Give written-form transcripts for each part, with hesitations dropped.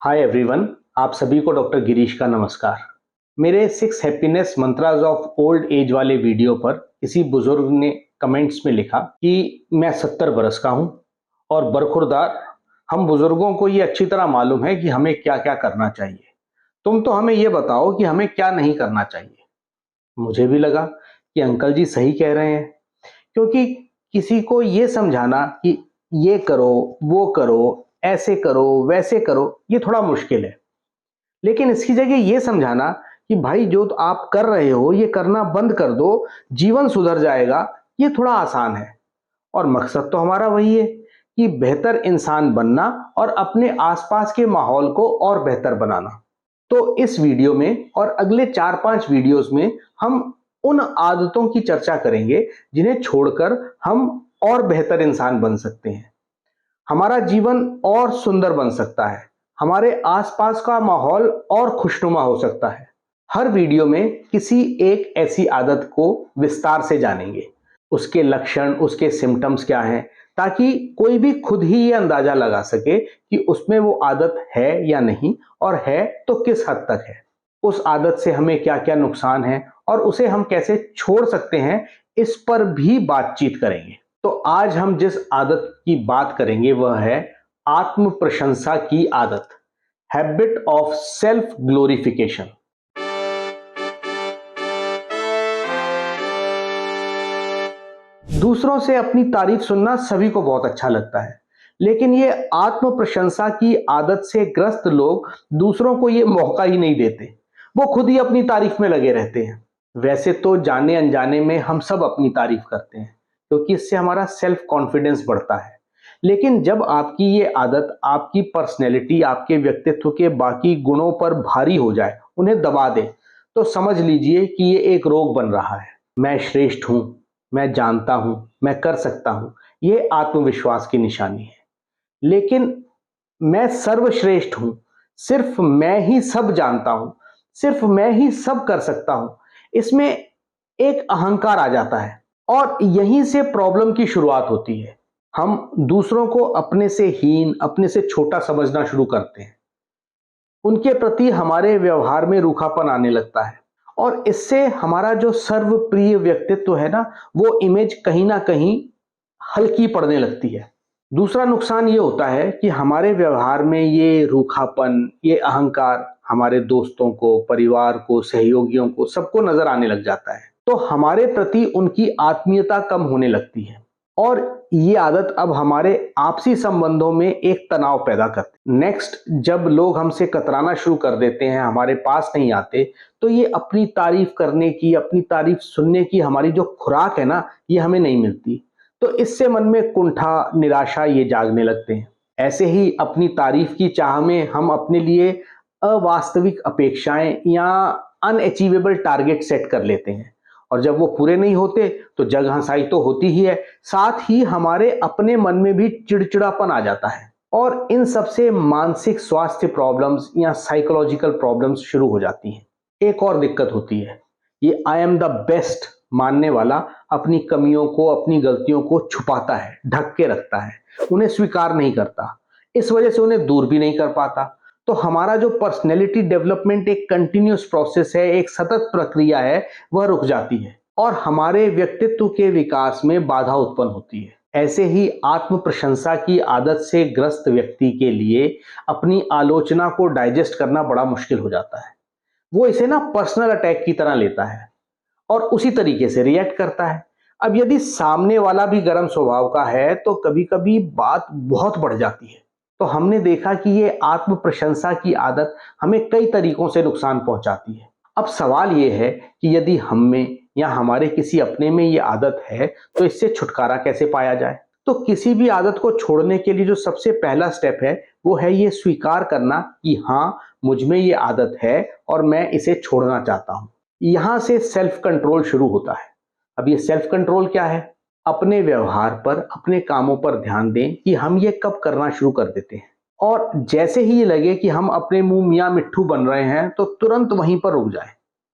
Hi everyone, आप सभी को डॉक्टर गिरीश का नमस्कार। मेरे 6 happiness mantras of old age वाले वीडियो पर किसी बुजुर्ग ने कमेंट्स में लिखा कि मैं 70 बरस का हूं और बरखुरदार। हम बुजुर्गों को ये अच्छी तरह मालूम है कि हमें क्या क्या करना चाहिए। तुम तो हमें ये बताओ कि हमें क्या नहीं करना चाहिए। मुझे भी लगा कि अंकल जी सही कह रहे हैं, क्योंकि किसी को ये समझाना कि ये करो, वो करो, ऐसे करो, वैसे करो, ये थोड़ा मुश्किल है। लेकिन इसकी जगह ये समझाना कि भाई जो तो आप कर रहे हो ये करना बंद कर दो, जीवन सुधर जाएगा, ये थोड़ा आसान है। और मकसद तो हमारा वही है कि बेहतर इंसान बनना और अपने आसपास के माहौल को और बेहतर बनाना। तो इस वीडियो में और अगले 4-5 वीडियोस में हम उन आदतों की चर्चा करेंगे जिन्हें छोड़कर हम और बेहतर इंसान बन सकते हैं। हमारा जीवन और सुंदर बन सकता है, हमारे आसपास का माहौल और खुशनुमा हो सकता है। हर वीडियो में किसी एक ऐसी आदत को विस्तार से जानेंगे, उसके लक्षण, उसके सिम्टम्स क्या हैं, ताकि कोई भी खुद ही ये अंदाजा लगा सके कि उसमें वो आदत है या नहीं, और है तो किस हद तक है, उस आदत से हमें क्या क्या नुकसान है और उसे हम कैसे छोड़ सकते हैं, इस पर भी बातचीत करेंगे। तो आज हम जिस आदत की बात करेंगे वह है आत्म प्रशंसा की आदत, हैबिट ऑफ सेल्फ ग्लोरिफिकेशन। दूसरों से अपनी तारीफ सुनना सभी को बहुत अच्छा लगता है, लेकिन ये आत्म प्रशंसा की आदत से ग्रस्त लोग दूसरों को ये मौका ही नहीं देते। वो खुद ही अपनी तारीफ में लगे रहते हैं। वैसे तो जाने अनजाने में हम सब अपनी तारीफ करते हैं, क्योंकि इससे हमारा सेल्फ कॉन्फिडेंस बढ़ता है। लेकिन जब आपकी ये आदत आपकी पर्सनैलिटी, आपके व्यक्तित्व के बाकी गुणों पर भारी हो जाए, उन्हें दबा दे, तो समझ लीजिए कि ये एक रोग बन रहा है। मैं श्रेष्ठ हूं, मैं जानता हूं, मैं कर सकता हूं, ये आत्मविश्वास की निशानी है। लेकिन मैं सर्वश्रेष्ठ हूं, सिर्फ मैं ही सब जानता हूं, सिर्फ मैं ही सब कर सकता हूं, इसमें एक अहंकार आ जाता है और यहीं से प्रॉब्लम की शुरुआत होती है। हम दूसरों को अपने से हीन, अपने से छोटा समझना शुरू करते हैं। उनके प्रति हमारे व्यवहार में रूखापन आने लगता है और इससे हमारा जो सर्वप्रिय व्यक्तित्व है ना, वो इमेज कहीं ना कहीं हल्की पड़ने लगती है। दूसरा नुकसान ये होता है कि हमारे व्यवहार में ये रूखापन, ये अहंकार हमारे दोस्तों को, परिवार को, सहयोगियों को, सबको नजर आने लग जाता है। तो हमारे प्रति उनकी आत्मीयता कम होने लगती है और ये आदत अब हमारे आपसी संबंधों में एक तनाव पैदा करती है। नेक्स्ट, जब लोग हमसे कतराना शुरू कर देते हैं, हमारे पास नहीं आते, तो ये अपनी तारीफ करने की, अपनी तारीफ सुनने की हमारी जो खुराक है ना, ये हमें नहीं मिलती। तो इससे मन में कुंठा, निराशा ये जागने लगते हैं। ऐसे ही अपनी तारीफ की चाह में हम अपने लिए अवास्तविक अपेक्षाएं या अनअचीवेबल टारगेट सेट कर लेते हैं और जब वो पूरे नहीं होते तो जग हंसाई तो होती ही है, साथ ही हमारे अपने मन में भी चिड़चिड़ापन आ जाता है और इन सबसे मानसिक स्वास्थ्य प्रॉब्लम्स या साइकोलॉजिकल प्रॉब्लम्स शुरू हो जाती हैं। एक और दिक्कत होती है, ये आई एम द बेस्ट मानने वाला अपनी कमियों को, अपनी गलतियों को छुपाता है, ढक के रखता है, उन्हें स्वीकार नहीं करता। इस वजह से उन्हें दूर भी नहीं कर पाता। तो हमारा जो पर्सनैलिटी डेवलपमेंट एक कंटिन्यूस प्रोसेस है, एक सतत प्रक्रिया है, वह रुक जाती है और हमारे व्यक्तित्व के विकास में बाधा उत्पन्न होती है। ऐसे ही आत्म प्रशंसा की आदत से ग्रस्त व्यक्ति के लिए अपनी आलोचना को डाइजेस्ट करना बड़ा मुश्किल हो जाता है। वो इसे ना पर्सनल अटैक की तरह लेता है और उसी तरीके से रिएक्ट करता है। अब यदि सामने वाला भी गर्म स्वभाव का है तो कभी कभी बात बहुत बढ़ जाती है। तो हमने देखा कि ये आत्म प्रशंसा की आदत हमें कई तरीकों से नुकसान पहुंचाती है। अब सवाल ये है कि यदि हम में या हमारे किसी अपने में ये आदत है तो इससे छुटकारा कैसे पाया जाए। तो किसी भी आदत को छोड़ने के लिए जो सबसे पहला स्टेप है वो है ये स्वीकार करना कि हाँ, मुझ में ये आदत है और मैं इसे छोड़ना चाहता हूं। यहां से सेल्फ कंट्रोल शुरू होता है। अब ये सेल्फ कंट्रोल क्या है? अपने व्यवहार पर, अपने कामों पर ध्यान दें कि हम ये कब करना शुरू कर देते हैं और जैसे ही ये लगे कि हम अपने मुंह मियां मिट्ठू बन रहे हैं तो तुरंत वहीं पर रुक जाएं।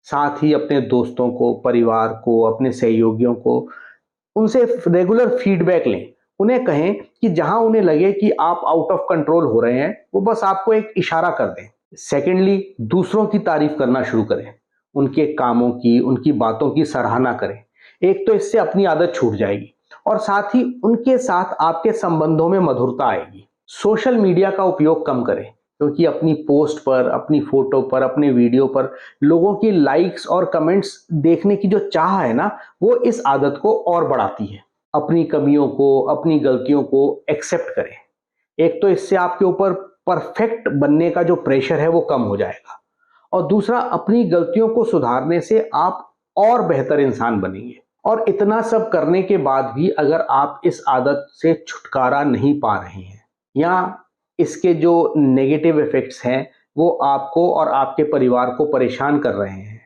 साथ ही अपने दोस्तों को, परिवार को, अपने सहयोगियों को, उनसे रेगुलर फीडबैक लें, उन्हें कहें कि जहां उन्हें लगे कि आप आउट ऑफ कंट्रोल हो रहे हैं, वो बस आपको एक इशारा कर दें। सेकेंडली, दूसरों की तारीफ करना शुरू करें, उनके कामों की, उनकी बातों की सराहना करें। एक तो इससे अपनी आदत छूट जाएगी और साथ ही उनके साथ आपके संबंधों में मधुरता आएगी। सोशल मीडिया का उपयोग कम करें, क्योंकि अपनी पोस्ट पर, अपनी फोटो पर, अपने वीडियो पर लोगों की लाइक्स और कमेंट्स देखने की जो चाह है ना, वो इस आदत को और बढ़ाती है। अपनी कमियों को, अपनी गलतियों को एक्सेप्ट करें। एक तो इससे आपके ऊपर परफेक्ट बनने का जो प्रेशर है वो कम हो जाएगा, और दूसरा, अपनी गलतियों को सुधारने से आप और बेहतर इंसान बनेंगे। और इतना सब करने के बाद भी अगर आप इस आदत से छुटकारा नहीं पा रहे हैं, या इसके जो नेगेटिव इफेक्ट्स हैं वो आपको और आपके परिवार को परेशान कर रहे हैं,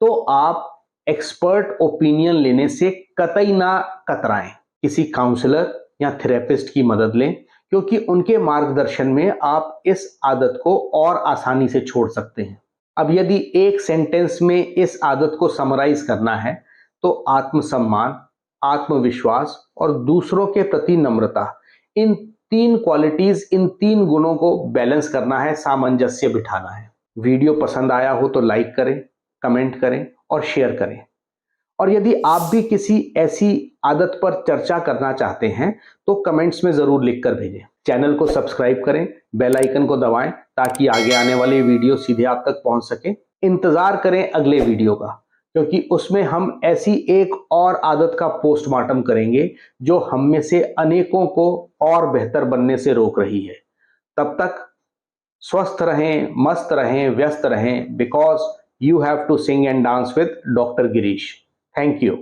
तो आप एक्सपर्ट ओपिनियन लेने से कतई ना कतराएं। किसी काउंसलर या थेरेपिस्ट की मदद लें, क्योंकि उनके मार्गदर्शन में आप इस आदत को और आसानी से छोड़ सकते हैं। अब यदि एक सेंटेंस में इस आदत को समराइज करना है, तो आत्मसम्मान, आत्मविश्वास और दूसरों के प्रति नम्रता, इन 3 क्वालिटीज, इन 3 गुणों को बैलेंस करना है, सामंजस्य बिठाना है। वीडियो पसंद आया हो तो लाइक करें, कमेंट करें और शेयर करें। और यदि आप भी किसी ऐसी आदत पर चर्चा करना चाहते हैं तो कमेंट्स में जरूर लिखकर भेजें। चैनल को सब्सक्राइब करें, बेल आइकन को दबाएं ताकि आगे आने वाले वीडियो सीधे आप तक पहुंच सके। इंतजार करें अगले वीडियो का, क्योंकि उसमें हम ऐसी एक और आदत का पोस्टमार्टम करेंगे जो हम में से अनेकों को और बेहतर बनने से रोक रही है। तब तक स्वस्थ रहें, मस्त रहें, व्यस्त रहें, because you have to sing and dance with doctor Girish. Thank you.